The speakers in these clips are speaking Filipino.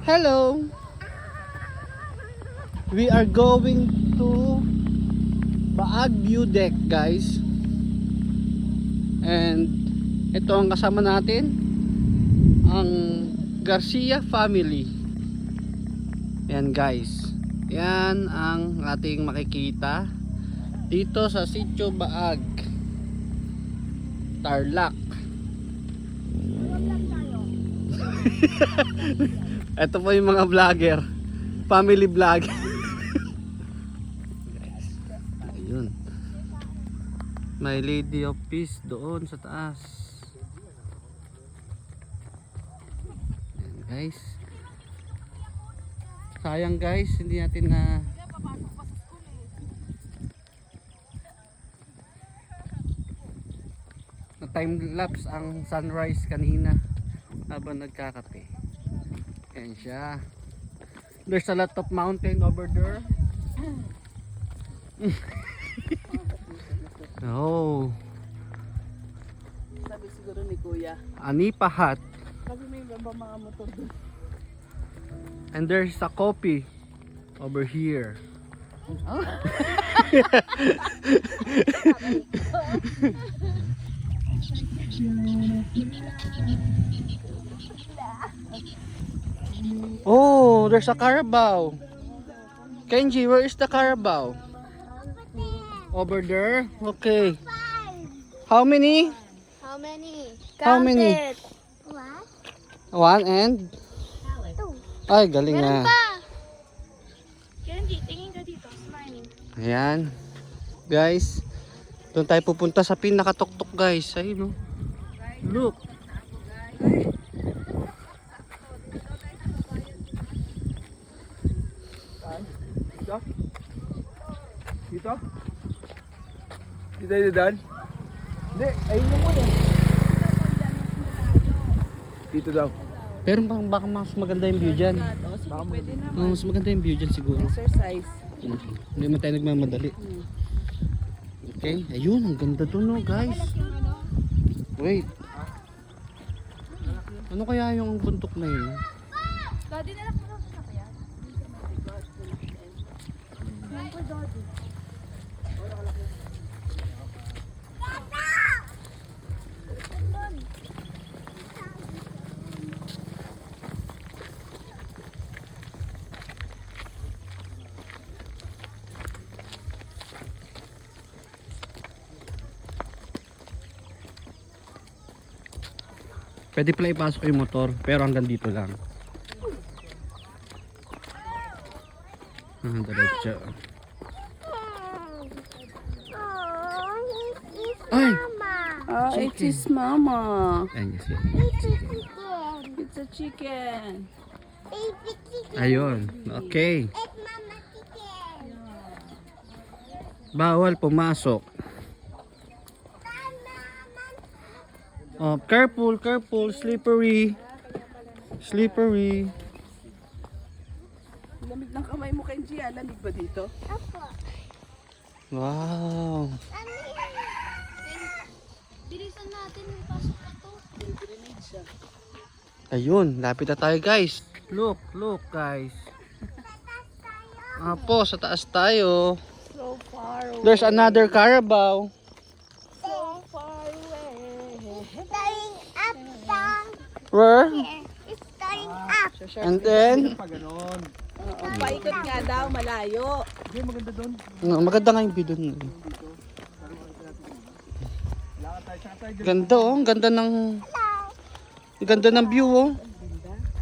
Hello. We are going to Baag View Deck, guys. And ito ang kasama natin, ang Garcia family. Yan, guys. Yan ang ating makikita dito sa Sitio Baag, Tarlac. Ito po yung mga vlogger, family vlog. Guys, ayun. May Lady of Peace doon sa taas. Ayan, guys. Sayang, guys, hindi natin na time lapse ang sunrise kanina habang nagkakape. Ayan siya. There's a lot of mountain over there. Oh. Sabi siguro ni Kuya. Anipahat. Kasi may iba mga motor doon. And there's a coffee over here. Oh. Oh, there's a Carabao. Kenji, where is the Carabao? Over there? Okay. How many? How many? How many? It. What? 1 and? Two. Ay, galing Meron na. pa. Kenji, tingin ka dito. Smiling. Ayan. Guys, doon tayo pupunta sa pinakatuktok, guys. Ayun, no? Look. Dito? Dito tayo dadaan? Hindi, ayun mo muna. Dito daw. Pero baka mas maganda yung view dyan. O, sige, pwede naman. Mas maganda yung view dyan siguro. Exercise. Hindi man tayo nagmamadali. Okay, ayun, ang ganda doon, no, guys. Wait. Ano kaya yung buntok na yun? Daddy, nalak mo sa kaya? Pwede pala ipasok yung motor, pero hanggang dito lang. Diretso. Ay! Ah, it is mama. Ayan kasi. It's a chicken. Ayun, okay. Bawal pumasok. Oh, careful, careful, slippery. Slippery. Lamig ng kamay mo, Kenji. Lamig ba dito? Wow. Bilisan natin yung pasok na to. Grenade siya. Ayun, lapit na tayo, guys. Look, look, guys. Apo, sa taas tayo. So far away. There's another Carabao. So far away. Going up, down. Where? It's going up. And then, Pa ganon. Oo, paikot nga daw, malayo. Hindi, maganda doon. maganda nga yung view dun. Lakad tayo, saka tayo dyan. Ganda, oh. Ganda ng... Ganda ng view, oh.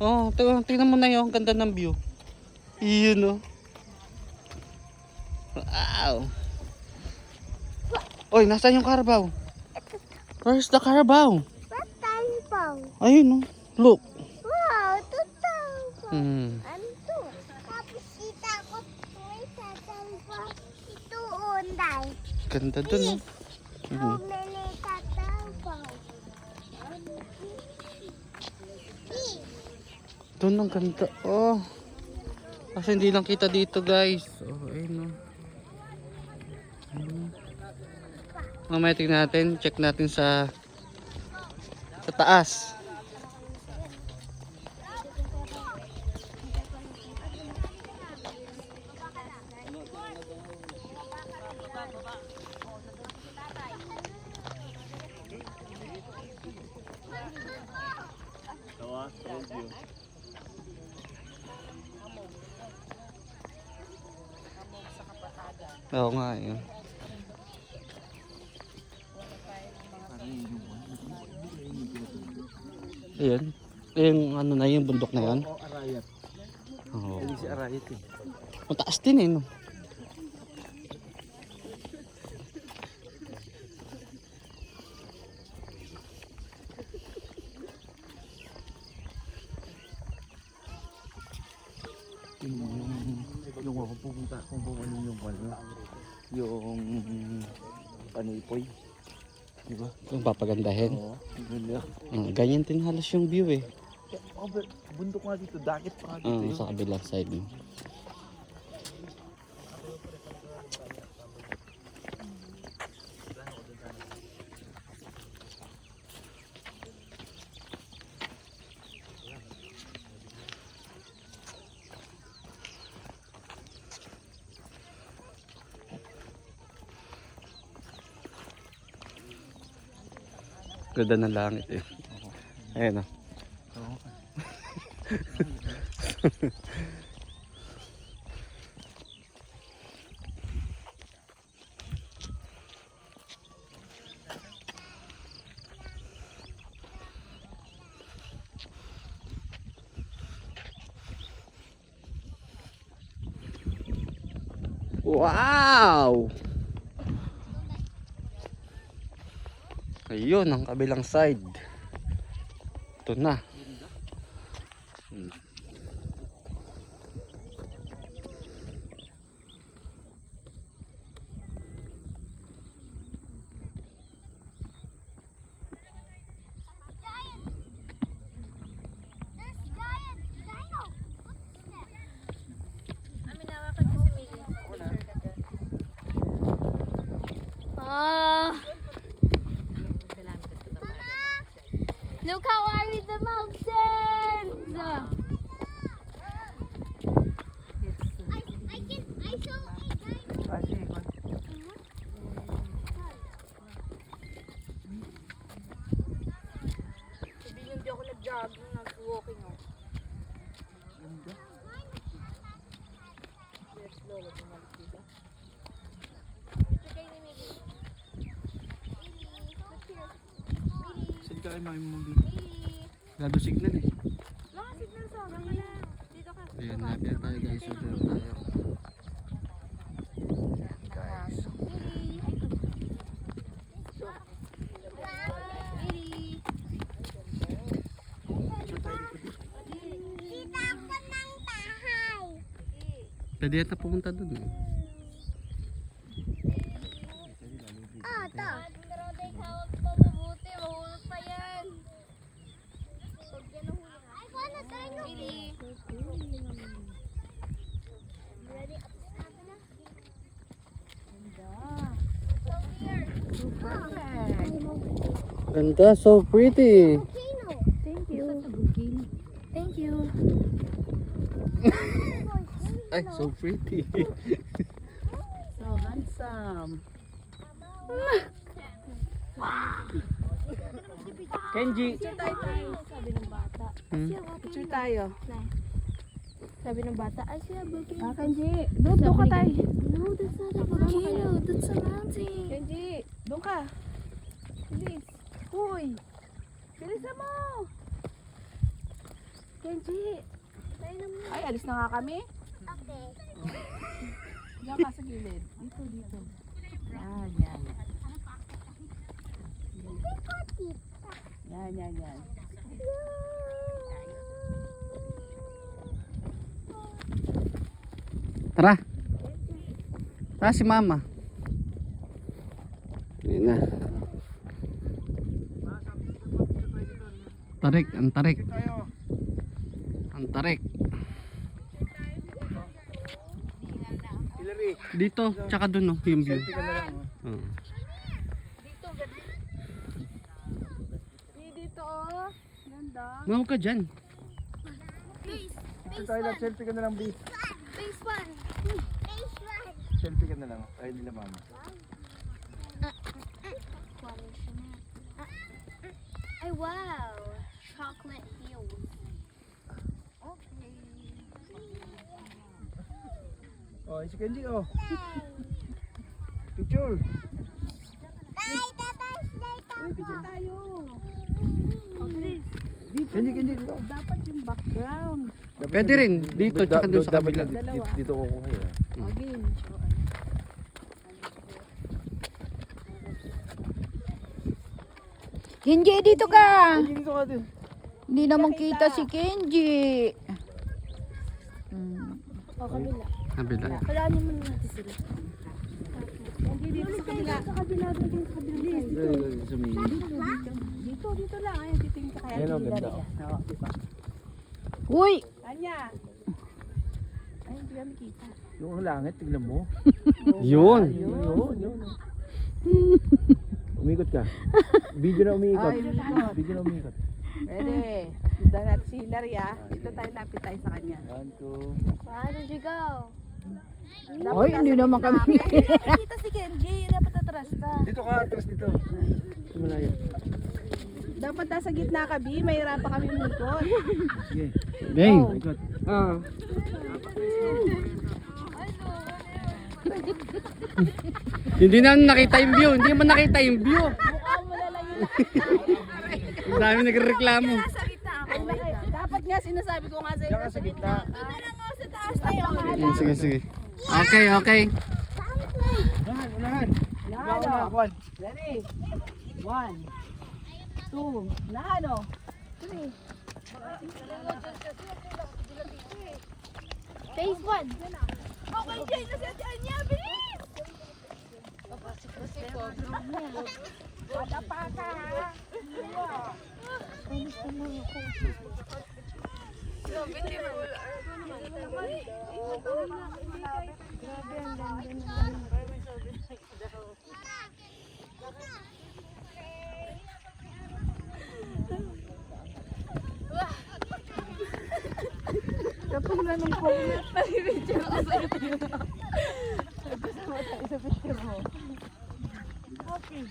Oh, tingnan mo na yun. Ganda ng view. Iyon, oh. Wow. Oy, nasaan yung Carabao? Where's the Carabao? What time po? Ayun, oh. Look. Wow, totoo po. Hmm. Anto. Tapos kita ko may tatang po. Ito unday. Ganda dun, oh. How many tatang po? Doon ang ganda. Oh. Kasi hindi lang kita dito, guys. Oh, ayun, oh. Mamaya tingnan natin, check natin sa taas. Oo nga yun. Ayan. Yung ano na yung bundok na yun. Oo, Arayat. Oo. Hindi si Arayat eh. Mataas din eh no. Yung ako pupunta kung ano yung yung panipoy. Di ba? Yung papagandahin. Oo. Ganda. Ganyan din halos yung view eh. Oh, bundok nga dito. Dakit pa nga dito. Sa kabilang side mo. Ganda ng langit eh. Ayan o. Oo. Wow! Ayun, ang kabilang side. Ito na. Look how I read the mountains! I saw a dino. Sabi niyo, hindi ako nag-jogging, nag-walking ako. Yes, lolo, bumalik dito. Saan ka kayo mamimuli? Gado signal eh. Mga signal sa akin wala. Dito ka. Ayan, happy tayo guys. So, dito tayo. Kita ako ng bahay. Pwede yata pumunta dun eh. Oh, ito. Pero day hawak pa mabuti. Mahulog pa yan. Pag yan nahulog. Ay, wala tayo. Ready? Sabi na. Ganda, so pretty. Volcano. Thank you. Thank you. Ay, so pretty. So handsome. Kenji. Picture tayo. Sabi ng bata. Picture tayo. Sabi ng bata, I see a volcano. Ah, Kenji. Doon ka tayo. No, that's not a volcano. That's a mountain. Kenji, doon ka. Bilis. Uy. Bilisan mo. Kenji. Ay, alis na nga kami. Okay. Diyan ka sa gilid. Dito, dito. Yan, yan. Yan, yan, yan. Tara. Tara si mama. Ayan na. Tarik, ang tarik. Ang tarik. Hillary, Dito, tsaka dun oh, yung view. selfie ka na lang. Oh. Oh. Dito, oh. Ganda. Mawag ka dyan. Picture tayo lang. Selfie ka na lang, please. Phase one. Phase one. Selfie ka na lang. Tayo nila mama. Ay, wow. Chocolate hills. Oh, si Kenji, oh. picture. Uy, picture tayo. Hindi, dito. Dapat yung background. Pwede rin. Dito, tsaka doon sa kabila. Dito ko kuha yan. Again. Kenji, dito ka. Dito ka din. Hindi naman kita si Kenji. O, kabila. Kabila. Kalaan naman natin sila. Hindi dito sa kabila. Sa kabila, dito sa kabila. Sa may... Dito lang. Ayun, dito yung kaya. Yan ang ganda. Uy, Anya. Ay, hindi kami kita. Yung langit, tignan mo. Yun. Yun. Umikot ka. Video na umiikot. Ay, umikot. Video na umiikot. Pwede. Sundan natin si Hilary ah. Dito tayo lapit tayo sa kanya. 1, 2. Paano sigaw? ay, hindi naman kami. Kita si Kenji, dapat atras ka. Dito ka, atras dito. Malayo. Dapat nasa gitna ka, B. Mahirapan kami umikot. Sige. Game. Ikot. Ah. Hindi na nakita yung view. Hindi mo nakita yung view. Mukha mo na lang yun. Ang dami nagreklamo. Nasa gitna ako. Dapat nga sinasabi ko nga sa'yo. Diyan ka sa gitna. Dito lang ako sa taas tayo. Sige, sige. Okay, okay. Unahan. Nahano. Ready? 1, 2, nahano. 3. Phase 1. Okay, Jay, nasadyan niya. Bilis! Wala pa ka. Kapag nanong ko, nag-picture ako sa'yo tayo. Kasama tayo sa picture mo. Okay.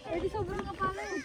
Pwede sobrang kapalan.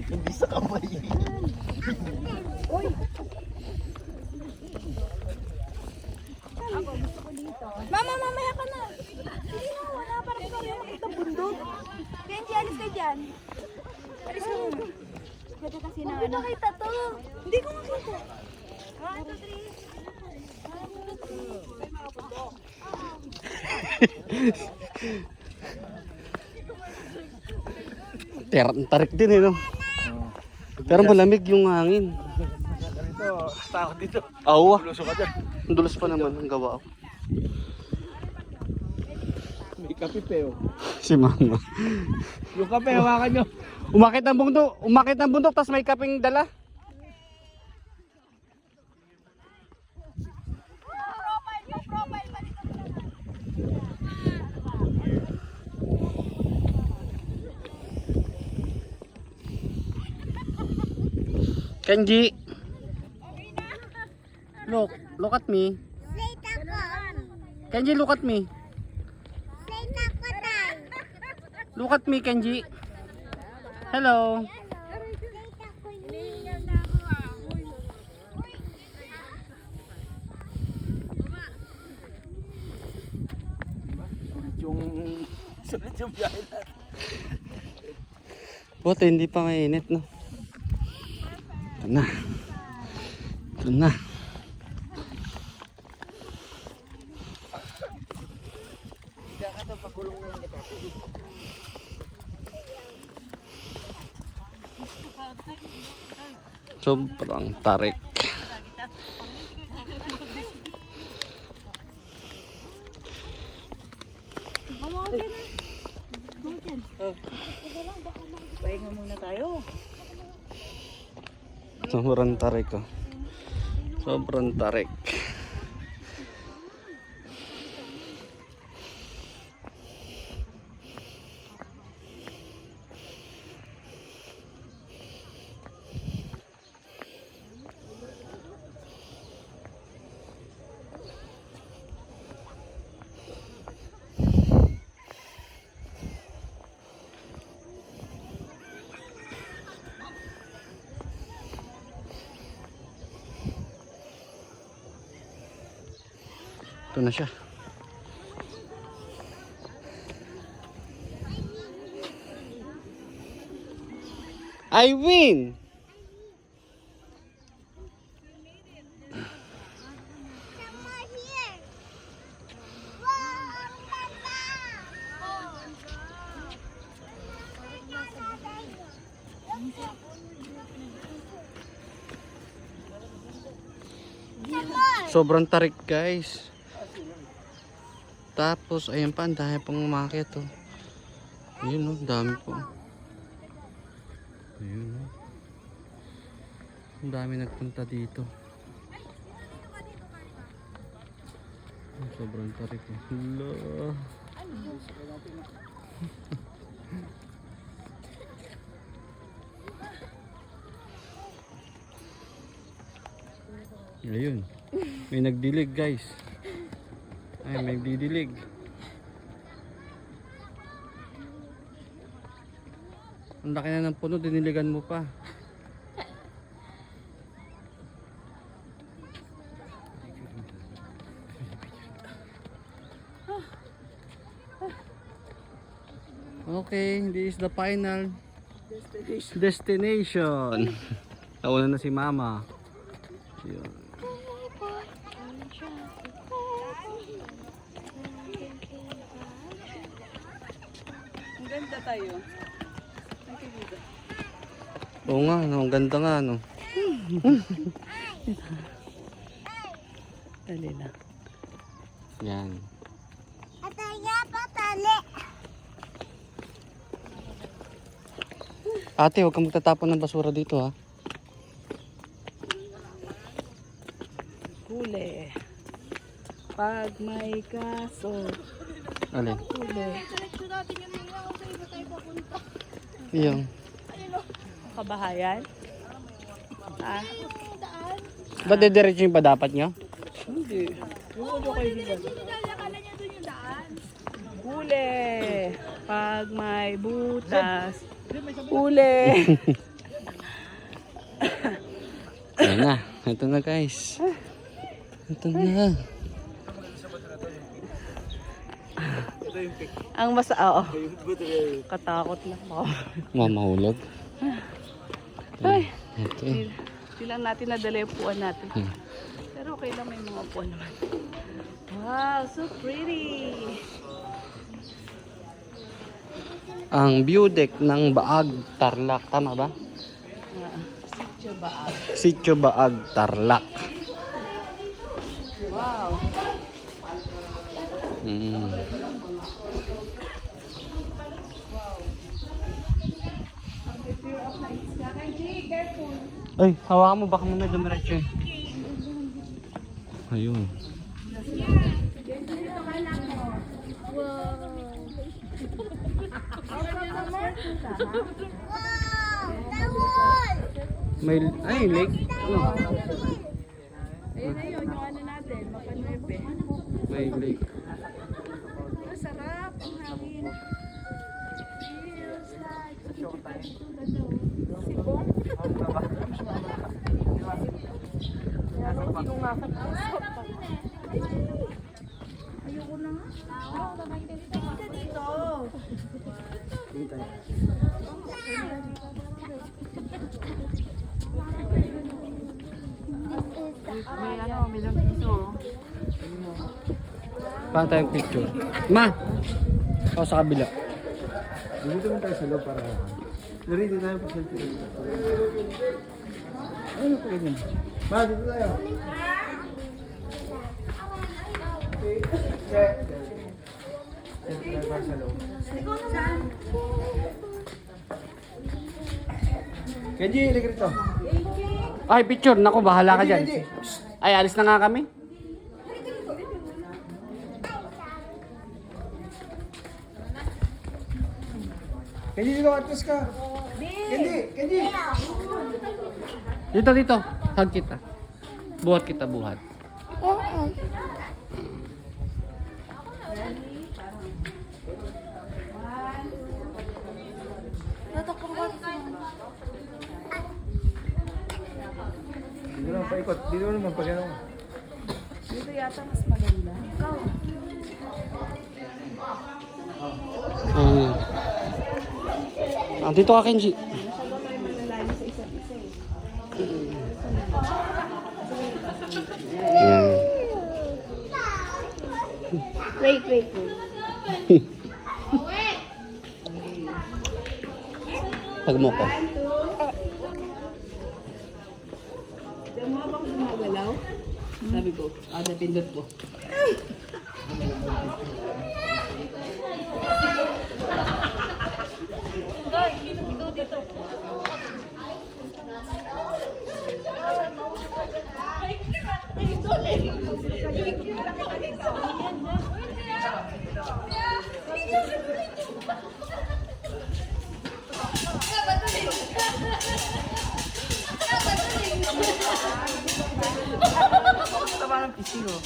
Hindi sa kamay. Mama, mamaya ka na. Sige na, wala pa rin kami makita bundok. Kenji, alis ka dyan. Alis ka na. Ganda kasi na ano. Nakita to. Hindi ko makita. 1, 2, 3. Tarik din eh, no? Pero malamig yung hangin. Dito, takot dito. Awa. Luso ka dyan. Ang dulas pa naman ang gawa ko. May kape peo. Si mama. Yung kape, hawakan nyo. Umakit ang bundok, tapos may kaping dala. Kenji. Look at me. Kenji, look at me. Look at me, Kenji. Hello. Sunod yung biyahe natin. Buti hindi pa mainit, no? Ito na. Ito na. Sobrang tarik. Pahinga muna tayo. Sobrang tarik ko. Sobrang tarik. Ito na siya. I win! Sobrang tarik, guys. Tapos ayan pa, ang dami pang umakyat oh. Ayun oh, dami po. Ayun oh. Ang dami nagpunta dito. Sobrang tarik oh. Hala. Ayun. May nagdilig, guys. Ay, may didilig. Ang laki na ng puno, diniligan mo pa. Okay, this is the final destination. Nauna na si Mama. Yun. Ang ganda tayo. Oo nga, no, ang ganda nga, no. Dali na. Yan. Ate, huwag kang magtatapon ng basura dito, ha. Huli. Pag may kaso. Alin? Huli. Yung. Kabahayan? Ah, Ba't didiretso yung pa dapat nyo? hindi. Yung ano kayo diba? Huli. Pag may butas. Huli. Ayan na. Ito na, guys. Ito na. Ang mas, oo. Katakot na ako. Mamahulog. Ay, Ito eh. hindi lang natin nadala yung puwan natin. Pero okay lang, may mga puwan naman. Wow, so pretty. Ang view deck ng Baag, Tarlac. Tama ba? Sitio Baag. Sitio Baag, Tarlac. Wow. Mm. Ay, hawakan mo, baka mamaya dumiretso. Ayun. May, ay, lake. Ano? Ayun na yun, yung ano natin, Mapanuepe. May lake. Masarap ang hangin. Ayoko na nga. Dito. May ano, may piso. Paano tayong picture? Ma! Ako sa kabila. Dito naman tayo sa loob para narito tayo pa selfie. Ano pa ganyan? Ma, dito tayo. Selfie tayo para sa loob. Ikaw naman. Kenji, halika rito. Ay, picture. Naku, bahala ka dyan. Ay, alis na nga kami. Kenji, dito atras ka. Kenji. Dito. Hug kita. Buhat kita, buhat. Dito naman paikot. Dito naman pag ano. Dito yata mas maganda. Dito ka, Kenji. Yan. Wait. Pag mo ko. Mo bang gumagalaw? Sabi ko, napindot ko. Tama ng pising oh.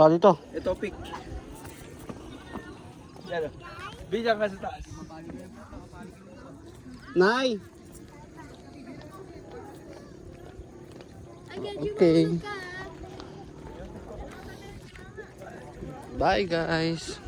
Dito. Ito, pick. Yan o. Bilang ka sa taas. Nay. Okay. Bye, guys.